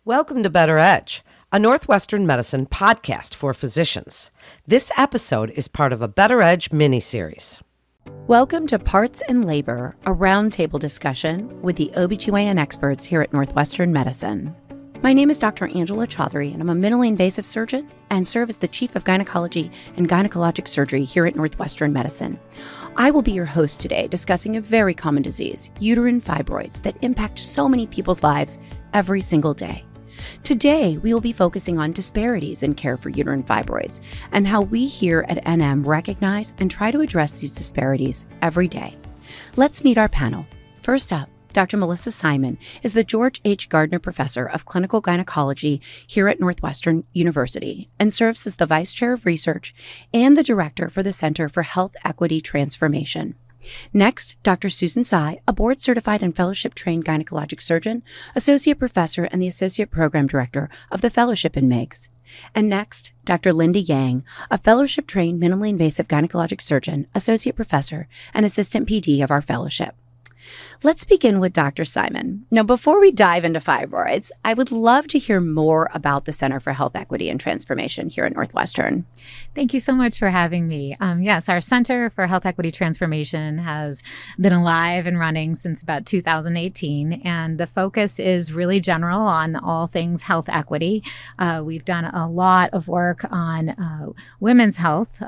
Welcome to Better Edge, a Northwestern Medicine podcast for physicians. This episode is part of a Better Edge mini-series. Welcome to Parts and Labor, a roundtable discussion with the OB-GYN experts here at Northwestern Medicine. My name is Dr. Angela Chaudhari, and I'm a minimally invasive surgeon and serve as the Chief of Gynecology and Gynecologic Surgery here at Northwestern Medicine. I will be your host today discussing a very common disease, uterine fibroids, that impact so many people's lives every single day. Today, we will be focusing on disparities in care for uterine fibroids and how we here at NM recognize and try to address these disparities every day. Let's meet our panel. First up, Dr. Melissa Simon is the George H. Gardner Professor of Clinical Gynecology here at Northwestern University and serves as the Vice Chair of Research and the Director for the Center for Health Equity Transformation. Next, Dr. Susan Tsai, a board-certified and fellowship-trained gynecologic surgeon, associate professor, and the associate program director of the fellowship in MIGS. And next, Dr. Linda Yang, a fellowship-trained minimally invasive gynecologic surgeon, associate professor, and assistant PD of our fellowship. Let's begin with Dr. Simon. Now, before we dive into fibroids, I would love to hear more about the Center for Health Equity and Transformation here at Northwestern. Thank you so much for having me. Yes, our Center for Health Equity Transformation has been alive and running since about 2018, and the focus is really general on all things health equity. We've done a lot of work on women's health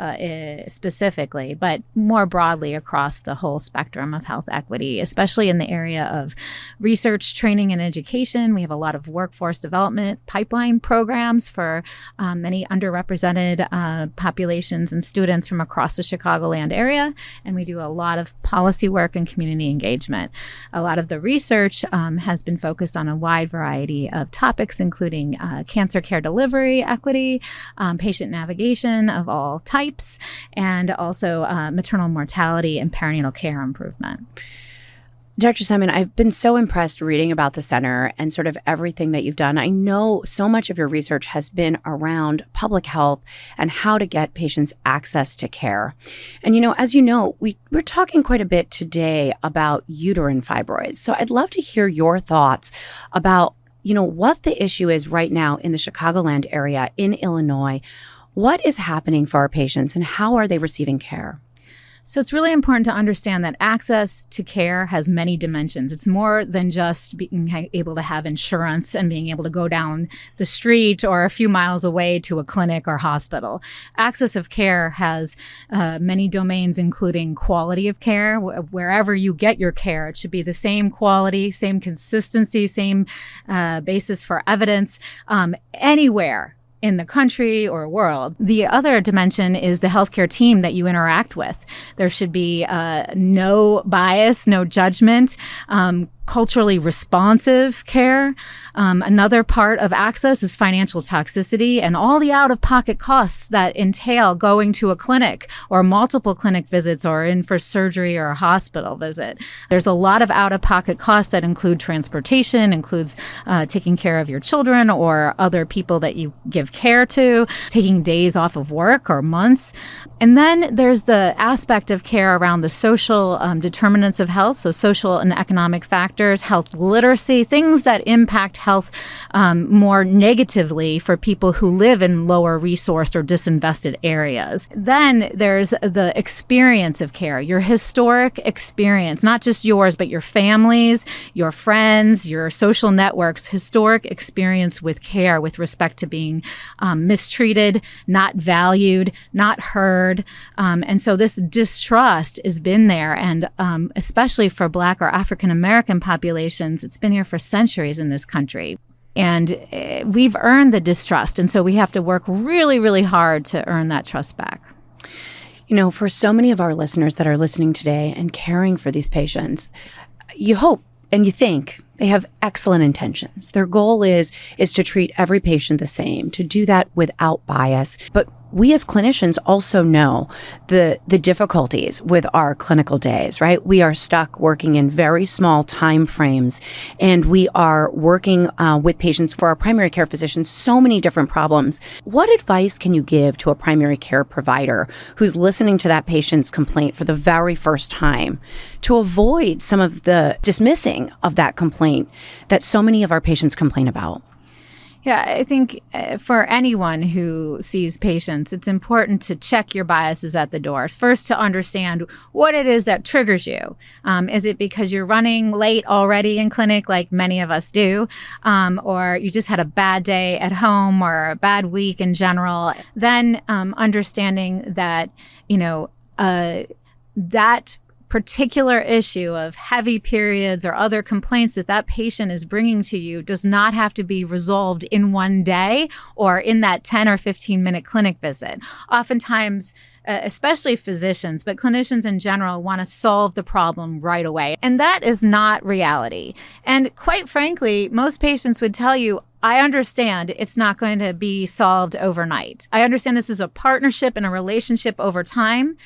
specifically, but more broadly across the whole spectrum of health equity, especially in the area of research, training, and education. We have a lot of workforce development pipeline programs for many underrepresented populations and students from across the Chicagoland area. And we do a lot of policy work and community engagement. A lot of the research has been focused on a wide variety of topics, including cancer care delivery equity, patient navigation of all types, and also maternal mortality and perinatal care improvement. Dr. Simon, I've been so impressed reading about the center and sort of everything that you've done. I know so much of your research has been around public health and how to get patients access to care. And, as you know, we're talking quite a bit today about uterine fibroids. So I'd love to hear your thoughts about, what the issue is right now in the Chicagoland area in Illinois. What is happening for our patients and how are they receiving care? So it's really important to understand that access to care has many dimensions. It's more than just being able to have insurance and being able to go down the street or a few miles away to a clinic or hospital. Access of care has many domains, including quality of care. Wherever you get your care, it should be the same quality, same consistency, same basis for evidence anywhere in the country or world. The other dimension is the healthcare team that you interact with. There should be no bias, no judgment, culturally responsive care. Another part of access is financial toxicity and all the out-of-pocket costs that entail going to a clinic or multiple clinic visits or in for surgery or a hospital visit. There's a lot of out-of-pocket costs that include transportation, includes taking care of your children or other people that you give care to, taking days off of work or months. And then there's the aspect of care around the social determinants of health, so social and economic factors, health literacy, things that impact health more negatively for people who live in lower resourced or disinvested areas. Then there's the experience of care, your historic experience, not just yours, but your family's, your friends, your social networks, historic experience with care with respect to being mistreated, not valued, not heard. And so this distrust has been there. And especially for Black or African American populations, it's been here for centuries in this country. And we've earned the distrust. And so we have to work really, really hard to earn that trust back. For so many of our listeners that are listening today and caring for these patients, you hope and you think they have excellent intentions. Their goal is to treat every patient the same, to do that without bias. But we as clinicians also know the difficulties with our clinical days, right? We are stuck working in very small time frames, and we are working with patients for our primary care physicians, so many different problems. What advice can you give to a primary care provider who's listening to that patient's complaint for the very first time to avoid some of the dismissing of that complaint that so many of our patients complain about? Yeah, I think for anyone who sees patients, it's important to check your biases at the door. First, to understand what it is that triggers you. Is it because you're running late already in clinic, like many of us do, or you just had a bad day at home or a bad week in general? Then understanding that, that particular issue of heavy periods or other complaints that patient is bringing to you does not have to be resolved in one day or in that 10 or 15-minute clinic visit. Oftentimes, especially physicians, but clinicians in general want to solve the problem right away. And that is not reality. And quite frankly, most patients would tell you, I understand it's not going to be solved overnight. I understand this is a partnership and a relationship over time.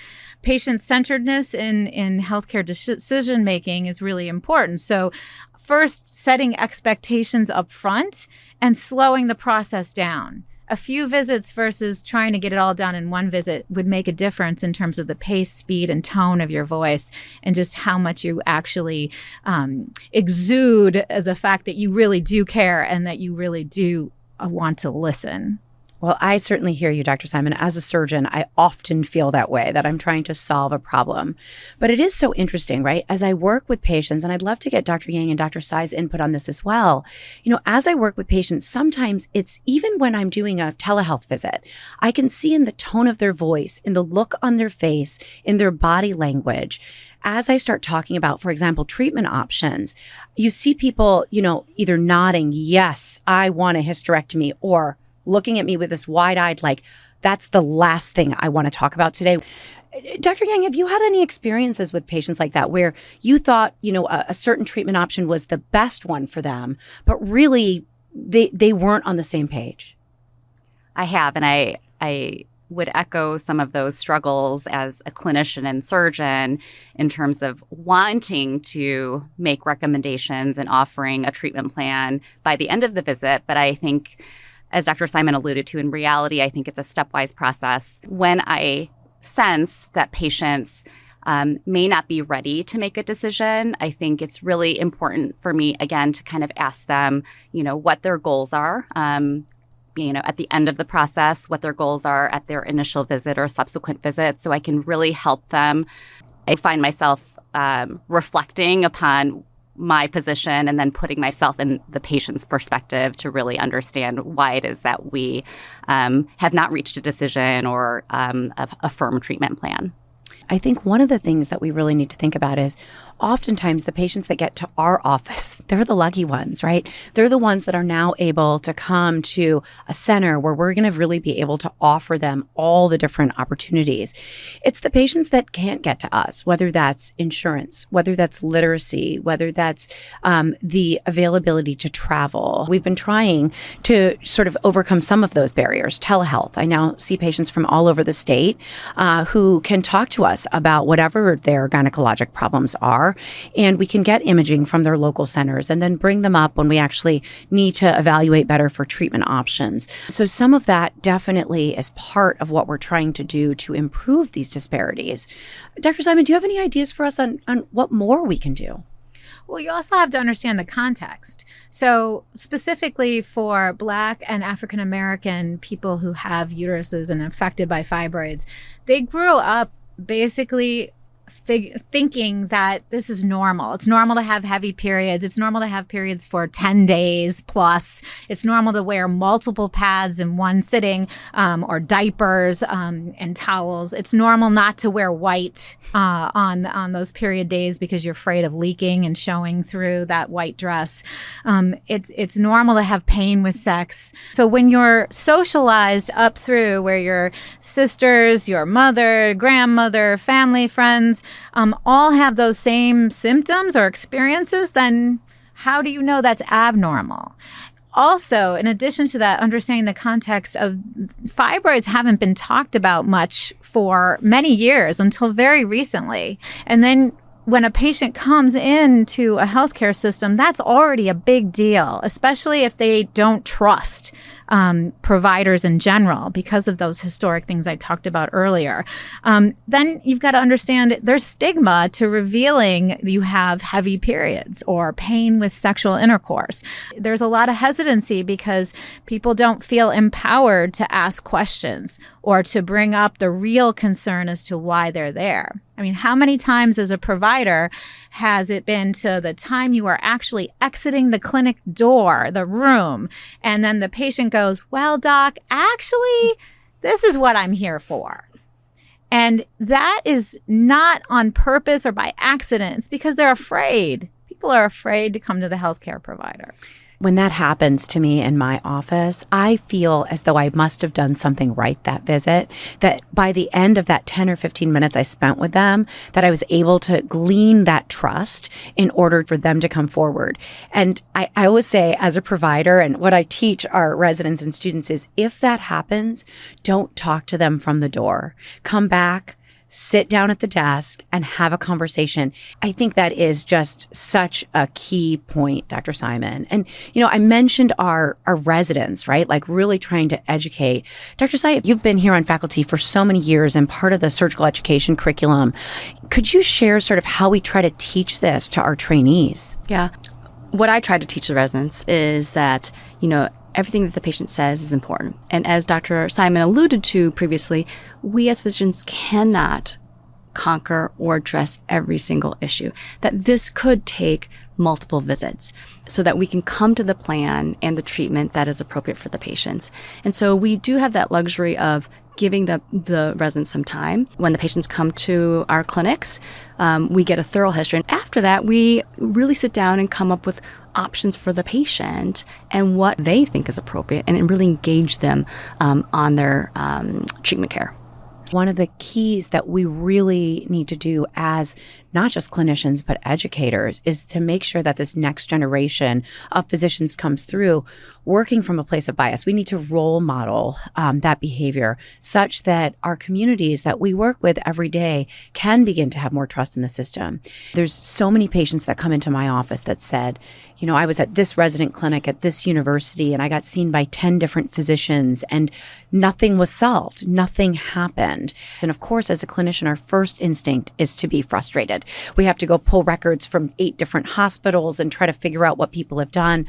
Patient-centeredness in healthcare decision-making is really important. So first, setting expectations up front and slowing the process down. A few visits versus trying to get it all done in one visit would make a difference in terms of the pace, speed, and tone of your voice and just how much you actually exude the fact that you really do care and that you really do want to listen. Well, I certainly hear you, Dr. Simon. As a surgeon, I often feel that way, that I'm trying to solve a problem. But it is so interesting, right? As I work with patients, and I'd love to get Dr. Yang and Dr. Tsai's input on this as well. As I work with patients, sometimes it's even when I'm doing a telehealth visit, I can see in the tone of their voice, in the look on their face, in their body language, as I start talking about, for example, treatment options, you see people, either nodding, yes, I want a hysterectomy, or looking at me with this wide-eyed, like, that's the last thing I want to talk about today. Dr. Yang, have you had any experiences with patients like that where you thought, a certain treatment option was the best one for them, but really they weren't on the same page? I have, and I would echo some of those struggles as a clinician and surgeon in terms of wanting to make recommendations and offering a treatment plan by the end of the visit. But I think, as Dr. Simon alluded to, in reality, I think it's a stepwise process. When I sense that patients may not be ready to make a decision, I think it's really important for me, again, to kind of ask them, what their goals are, at the end of the process, what their goals are at their initial visit or subsequent visit, so I can really help them. I find myself reflecting upon my position and then putting myself in the patient's perspective to really understand why it is that we have not reached a decision or a firm treatment plan. I think one of the things that we really need to think about is oftentimes the patients that get to our office, they're the lucky ones, right? They're the ones that are now able to come to a center where we're going to really be able to offer them all the different opportunities. It's the patients that can't get to us, whether that's insurance, whether that's literacy, whether that's the availability to travel. We've been trying to sort of overcome some of those barriers. Telehealth. I now see patients from all over the state who can talk to us about whatever their gynecologic problems are, and we can get imaging from their local centers and then bring them up when we actually need to evaluate better for treatment options. So some of that definitely is part of what we're trying to do to improve these disparities. Dr. Simon, do you have any ideas for us on what more we can do? Well, you also have to understand the context. So specifically for Black and African American people who have uteruses and affected by fibroids, they grew up basically thinking that this is normal. It's normal to have heavy periods. It's normal to have periods for 10 days plus. It's normal to wear multiple pads in one sitting, or diapers and towels. It's normal not to wear white on those period days because you're afraid of leaking and showing through that white dress. It's normal to have pain with sex. So when you're socialized up through where your sisters, your mother, grandmother, family, friends, all have those same symptoms or experiences, then how do you know that's abnormal? Also, in addition to that, understanding the context of fibroids haven't been talked about much for many years until very recently. And then when a patient comes into a healthcare system, that's already a big deal, especially if they don't trust providers in general because of those historic things I talked about earlier. Then you've got to understand there's stigma to revealing you have heavy periods or pain with sexual intercourse. There's a lot of hesitancy because people don't feel empowered to ask questions or to bring up the real concern as to why they're there. I mean, how many times as a provider has it been to the time you are actually exiting the clinic door, the room, and then the patient goes, well, doc, actually, this is what I'm here for. And that is not on purpose or by accident. It's because they're afraid. People are afraid to come to the healthcare provider. When that happens to me in my office, I feel as though I must have done something right that visit, that by the end of that 10 or 15 minutes I spent with them, that I was able to glean that trust in order for them to come forward. And I always say as a provider, and what I teach our residents and students is, if that happens, don't talk to them from the door. Come back, sit down at the desk and have a conversation. I think that is just such a key point, Dr. Simon. And, I mentioned our residents, right? Like really trying to educate. Dr. Tsai, you've been here on faculty for so many years and part of the surgical education curriculum. Could you share sort of how we try to teach this to our trainees? Yeah. What I try to teach the residents is that, everything that the patient says is important. And as Dr. Simon alluded to previously, we as physicians cannot conquer or address every single issue. That this could take multiple visits so that we can come to the plan and the treatment that is appropriate for the patients. And so we do have that luxury of giving the residents some time. When the patients come to our clinics, we get a thorough history. And after that, we really sit down and come up with options for the patient and what they think is appropriate and really engage them on their treatment care. One of the keys that we really need to do as not just clinicians, but educators, is to make sure that this next generation of physicians comes through working from a place of bias. We need to role model that behavior such that our communities that we work with every day can begin to have more trust in the system. There's so many patients that come into my office that said, I was at this resident clinic at this university and I got seen by 10 different physicians and nothing was solved. Nothing happened. And of course, as a clinician, our first instinct is to be frustrated. We have to go pull records from 8 different hospitals and try to figure out what people have done.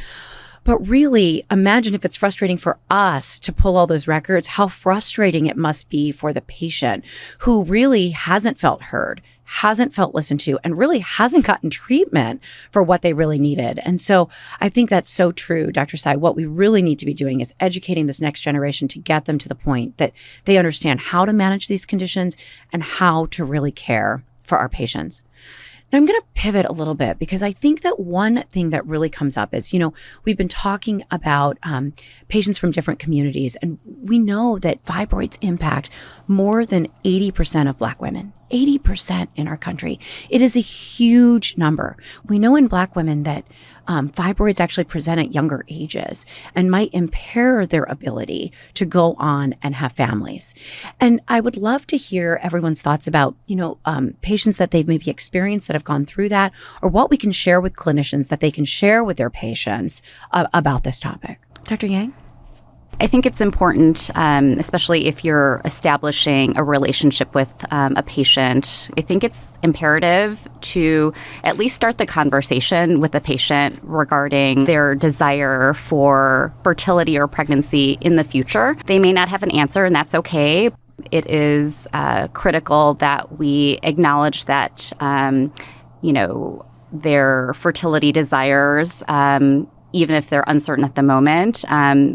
But really, imagine if it's frustrating for us to pull all those records, how frustrating it must be for the patient who really hasn't felt heard, hasn't felt listened to, and really hasn't gotten treatment for what they really needed. And so I think that's so true, Dr. Tsai. What we really need to be doing is educating this next generation to get them to the point that they understand how to manage these conditions and how to really care for our patients. Now, I'm going to pivot a little bit because I think that one thing that really comes up is, we've been talking about patients from different communities, and we know that fibroids impact more than 80% of Black women. 80% in our country. It is a huge number. We know in Black women that fibroids actually present at younger ages and might impair their ability to go on and have families. And I would love to hear everyone's thoughts about, patients that they've maybe experienced that have gone through that, or what we can share with clinicians that they can share with their patients about this topic. Dr. Yang? I think it's important, especially if you're establishing a relationship with a patient. I think it's imperative to at least start the conversation with the patient regarding their desire for fertility or pregnancy in the future. They may not have an answer, and that's okay. It is critical that we acknowledge that, their fertility desires, even if they're uncertain at the moment,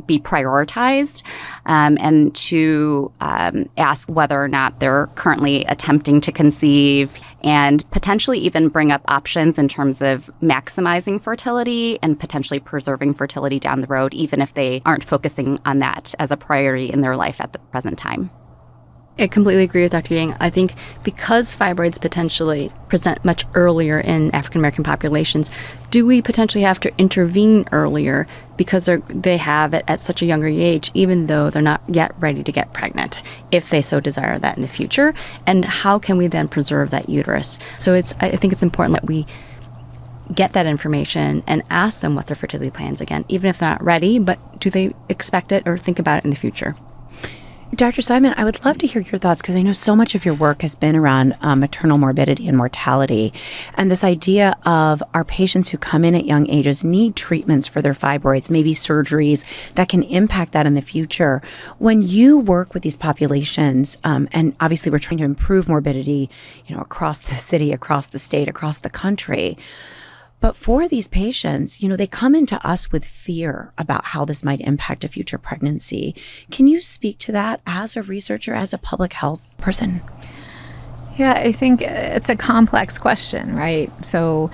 be prioritized, and to ask whether or not they're currently attempting to conceive, and potentially even bring up options in terms of maximizing fertility and potentially preserving fertility down the road, even if they aren't focusing on that as a priority in their life at the present time. I completely agree with Dr. Yang. I think because fibroids potentially present much earlier in African American populations, do we potentially have to intervene earlier because they have it at such a younger age, even though they're not yet ready to get pregnant, if they so desire that in the future? And how can we then preserve that uterus? So I think it's important that we get that information and ask them what their fertility plans again, even if they're not ready, but do they expect it or think about it in the future? Dr. Simon, I would love to hear your thoughts because I know so much of your work has been around maternal morbidity and mortality. And this idea of our patients who come in at young ages need treatments for their fibroids, maybe surgeries that can impact that in the future. When you work with these populations, and obviously we're trying to improve morbidity, across the city, across the state, across the country. But for these patients, they come into us with fear about how this might impact a future pregnancy. Can you speak to that as a researcher, as a public health person? Yeah, I think it's a complex question, right? So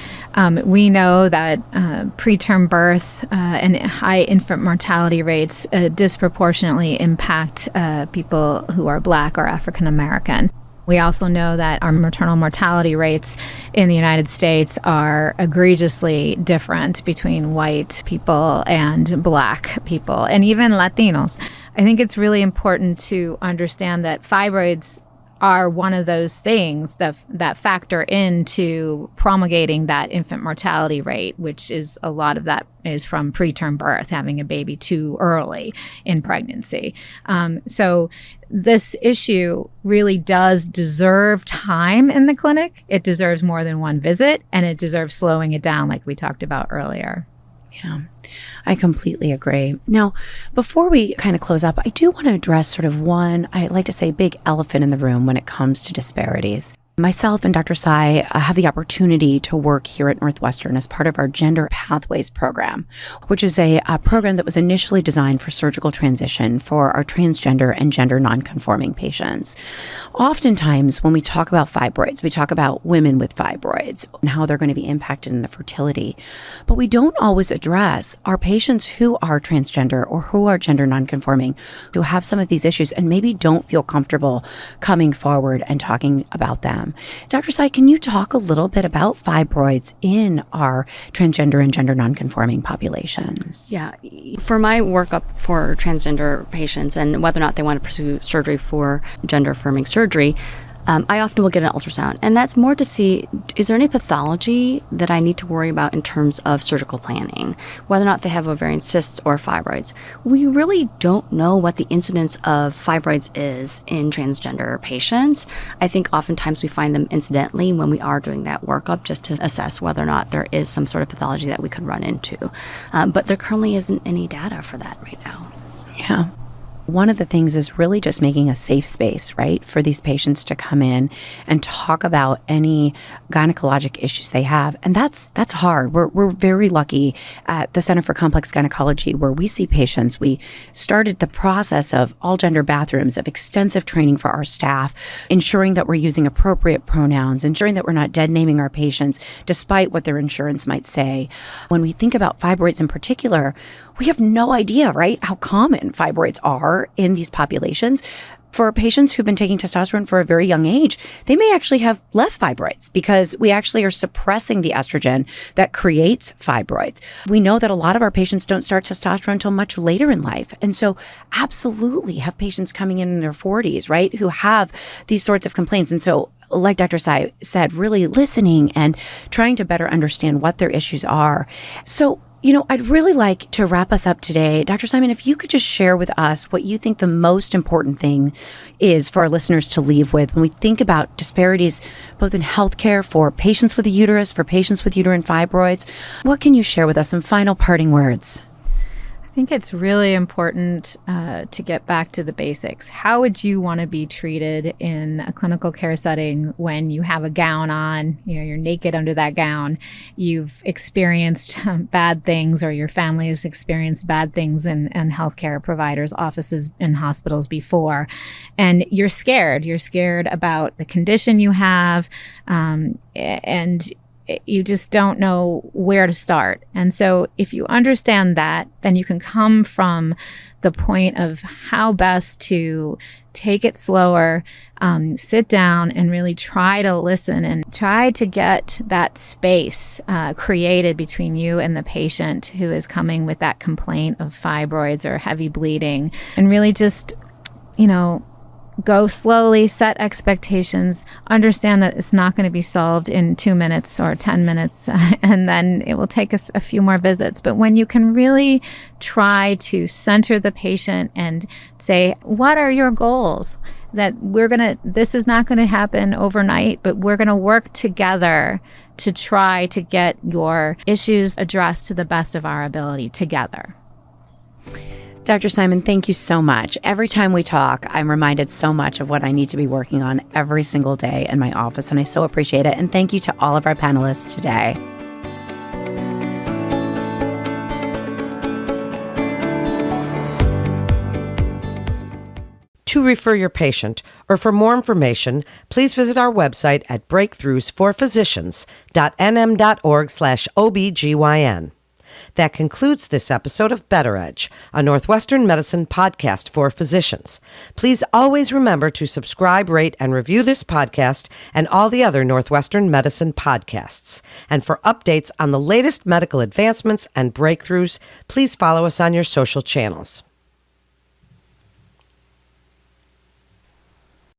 we know that preterm birth and high infant mortality rates disproportionately impact people who are Black or African American. We also know that our maternal mortality rates in the United States are egregiously different between white people and Black people, and even Latinos. I think it's really important to understand that fibroids are one of those things that factor into promulgating that infant mortality rate, which is a lot of that is from preterm birth, having a baby too early in pregnancy. So this issue really does deserve time in the clinic. It deserves more than one visit, and it deserves slowing it down like we talked about earlier. Yeah, I completely agree. Now, before we kind of close up, I do want to address sort of one, I like to say, big elephant in the room when it comes to disparities. Myself and Dr. Tsai have the opportunity to work here at Northwestern as part of our Gender Pathways program, which is a program that was initially designed for surgical transition for our transgender and gender nonconforming patients. Oftentimes, when we talk about fibroids, we talk about women with fibroids and how they're going to be impacted in the fertility, but we don't always address our patients who are transgender or who are gender nonconforming, who have some of these issues and maybe don't feel comfortable coming forward and talking about them. Dr. Tsai, can you talk a little bit about fibroids in our transgender and gender nonconforming populations? Yeah. For my workup for transgender patients and whether or not they want to pursue surgery for gender affirming surgery, I often will get an ultrasound, and that's more to see, is there any pathology that I need to worry about in terms of surgical planning, whether or not they have ovarian cysts or fibroids. We really don't know what the incidence of fibroids is in transgender patients. I think oftentimes we find them incidentally when we are doing that workup just to assess whether or not there is some sort of pathology that we could run into. But there currently isn't any data for that right now. Yeah. One of the things is really just making a safe space, right, for these patients to come in and talk about any gynecologic issues they have. And that's hard. We're very lucky at the Center for Complex Gynecology where we see patients. We started the process of all gender bathrooms, of extensive training for our staff, ensuring that we're using appropriate pronouns, ensuring that we're not dead naming our patients despite what their insurance might say. When we think about fibroids in particular, we have no idea, right, how common fibroids are in these populations. For patients who've been taking testosterone for a very young age, they may actually have less fibroids because we actually are suppressing the estrogen that creates fibroids. We know that a lot of our patients don't start testosterone until much later in life. And so absolutely have patients coming in their 40s, right, who have these sorts of complaints. And so like Dr. Tsai said, really listening and trying to better understand what their issues are. So I'd really like to wrap us up today. Dr. Simon, if you could just share with us what you think the most important thing is for our listeners to leave with when we think about disparities, both in healthcare for patients with a uterus, for patients with uterine fibroids. What can you share with us? Some final parting words. I think it's really important to get back to the basics. How would you want to be treated in a clinical care setting when you have a gown on, you're naked under that gown, you've experienced bad things or your family has experienced bad things in healthcare providers' offices and hospitals before, and you're scared. You're scared about the condition you have, and you just don't know where to start. And so if you understand that, then you can come from the point of how best to take it slower, sit down and really try to listen and try to get that space created between you and the patient who is coming with that complaint of fibroids or heavy bleeding, and really just, go slowly, set expectations, understand that it's not going to be solved in 2 minutes or 10 minutes, and then it will take us a few more visits. But when you can really try to center the patient and say, what are your goals? That this is not going to happen overnight, but we're going to work together to try to get your issues addressed to the best of our ability together. Dr. Simon, thank you so much. Every time we talk, I'm reminded so much of what I need to be working on every single day in my office, and I so appreciate it. And thank you to all of our panelists today. To refer your patient or for more information, please visit our website at breakthroughsforphysicians.nm.org/OB-GYN. That concludes this episode of Better Edge, a Northwestern Medicine podcast for physicians. Please always remember to subscribe, rate, and review this podcast and all the other Northwestern Medicine podcasts. And for updates on the latest medical advancements and breakthroughs, please follow us on your social channels.